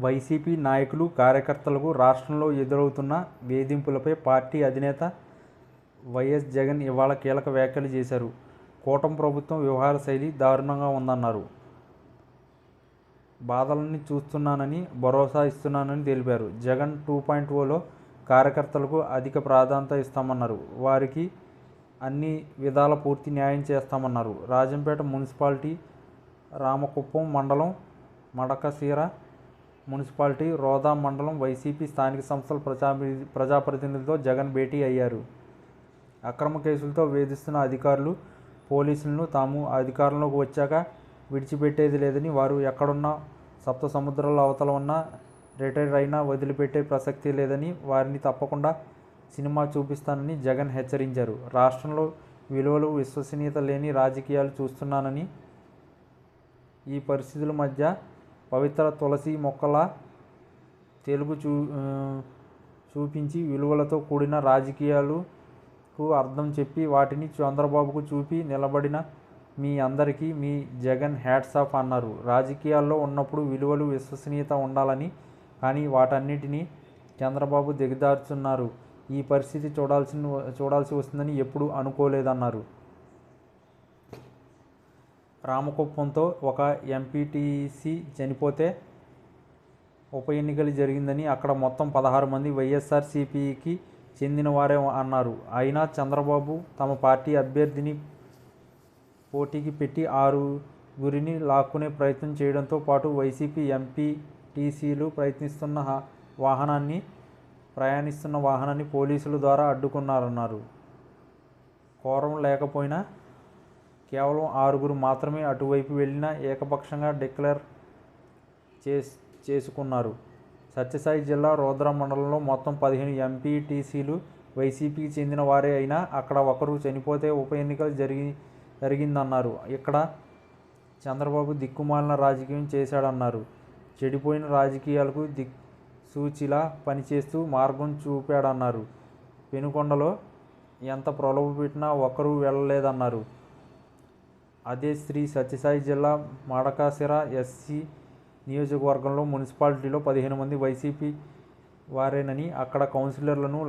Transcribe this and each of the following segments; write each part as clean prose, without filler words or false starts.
YCP నాయకులు, కార్యకర్తలకు రాష్ట్రంలో ఎదురవుతున్న వేధింపులపై పార్టీ అధినేత వైఎస్ జగన్ ఇవాళ కీలక వ్యాఖ్యలు చేశారు. కూటమి ప్రభుత్వం వ్యవహార శైలి దారుణంగా ఉందన్నారు. బాధలన్నీ చూస్తున్నానని భరోసా ఇస్తున్నానని తెలిపారు. జగన్ 2.0లో కార్యకర్తలకు అధిక ప్రాధాన్యత ఇస్తామన్నారు. వారికి అన్ని విధాల పూర్తి న్యాయం చేస్తామన్నారు. రాజంపేట మున్సిపాలిటీ, రామకుప్పం మండలం, మడకశిర మున్సిపాలిటీ, రోదా మండలం వైసీపీ స్థానిక సంస్థల ప్రజాప్రతినిధులతో జగన్ భేటీ అయ్యారు. అక్రమ కేసులతో వేధిస్తున్న అధికారులు, పోలీసులను తాము అధికారంలోకి వచ్చాక విడిచిపెట్టేది లేదని, వారు ఎక్కడున్నా సప్త సముద్రాల అవతల ఉన్నా రిటైర్ అయినా వదిలిపెట్టే ప్రసక్తి లేదని, వారిని తప్పకుండా సినిమా చూపిస్తానని జగన్ హెచ్చరించారు. రాష్ట్రంలో విలువలు, విశ్వసనీయత లేని రాజకీయాలు చూస్తున్నానని, ఈ పరిస్థితుల మధ్య పవిత్ర తులసి మొక్కలా తెలుగు చూపించి విలువలతో కూడిన రాజకీయాలకు అర్థం చెప్పి వాటిని చంద్రబాబుకు చూపి నిలబడిన మీ అందరికీ మీ జగన్ హ్యాట్స్ ఆఫ్ అన్నారు. రాజకీయాల్లో ఉన్నప్పుడు విలువలు, విశ్వసనీయత ఉండాలని, కానీ వాటన్నిటినీ చంద్రబాబు దిగజార్చున్నారు. ఈ పరిస్థితి చూడాల్సి వస్తుందని ఎప్పుడూ అనుకోలేదన్నారు. రామకుప్పంతో ఒక ఎంపీటీసీ చనిపోతే ఉప ఎన్నికలు జరిగిందని, అక్కడ మొత్తం 16 మంది వైఎస్ఆర్సీపీకి చెందిన వారే అన్నారు. అయినా చంద్రబాబు తమ పార్టీ అభ్యర్థిని పోటీకి పెట్టి 6గురిని లాక్కునే ప్రయత్నం చేయడంతో పాటు వైసీపీ ఎంపీటీసీలు ప్రయాణిస్తున్న వాహనాన్ని పోలీసుల ద్వారా అడ్డుకున్నారన్నారు. కోరం లేకపోయినా కేవలం 6గురు మాత్రమే అటువైపు వెళ్ళినా ఏకపక్షంగా డిక్లేర్ చేసుకున్నారు. సత్యసాయి జిల్లా రోద్రా మండలంలో మొత్తం 15 ఎంపీటీసీలు వైసీపీకి చెందిన వారే అయినా అక్కడ ఒకరు చనిపోతే ఉప ఎన్నికలు జరిగిందన్నారు. ఇక్కడ చంద్రబాబు దిక్కుమాలిన రాజకీయం చేశాడన్నారు. చెడిపోయిన రాజకీయాలకు దిక్సూచిలా పనిచేస్తూ మార్గం చూపాడన్నారు. పెనుకొండలో ఎంత ప్రలోభపెట్టినా ఒక్కరూ వెళ్ళలేదన్నారు. అదే శ్రీ సత్యసాయి జిల్లా మడకశిర ఎస్సీ నియోజకవర్గంలో మున్సిపాలిటీలో 15 మంది వైసీపీ వారేనని, అక్కడ కౌన్సిలర్లను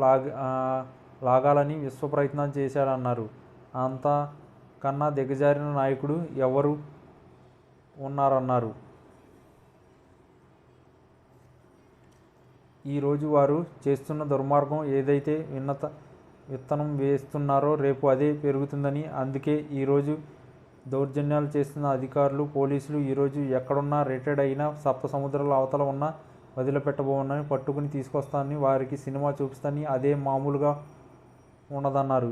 లాగాలని విశ్వప్రయత్నం చేశాడన్నారు. అంతకన్నా దిగజారిన నాయకుడు ఎవరు ఉన్నారన్నారు. ఈరోజు వారు చేస్తున్న దుర్మార్గం ఏదైతే విత్తనం వేస్తున్నారో రేపు అదే పెరుగుతుందని, అందుకే ఈరోజు దౌర్జన్యాలు చేస్తున్న అధికారులు, పోలీసులు ఈరోజు ఎక్కడున్నా రిటైర్డ్ అయినా సప్త సముద్రాల అవతల ఉన్నా వదిలిపెట్టబోనని, పట్టుకుని తీసుకొస్తానని, వారికి సినిమా చూపిస్తానని, అదే మామూలుగా ఉండదన్నారు.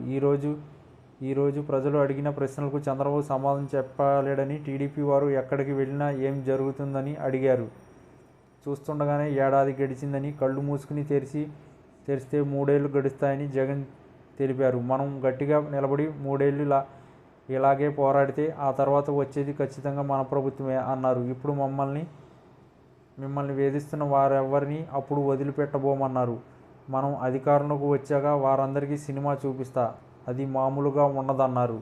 ఈరోజు ప్రజలు అడిగిన ప్రశ్నలకు చంద్రబాబు సమాధానం చెప్పలేడని, టీడీపీ వారు ఎక్కడికి వెళ్ళినా ఏం జరుగుతుందని అడిగారు. చూస్తుండగానే ఏడాది గడిచిందని, కళ్ళు మూసుకుని తెరిస్తే 3 ఏళ్లు గడుస్తాయని జగన్ తెలిపారు. మనం గట్టిగా నిలబడి 3 ఏళ్లు ఇలాగే పోరాడితే ఆ తర్వాత వచ్చేది ఖచ్చితంగా మన ప్రభుత్వమే అన్నారు. ఇప్పుడు మిమ్మల్ని వేధిస్తున్న వారెవరిని అప్పుడు వదిలిపెట్టబోమన్నారు. మనం అధికారంలోకి వచ్చాక వారందరికీ సినిమా చూపిస్తా, అది మామూలుగా ఉండదన్నారు.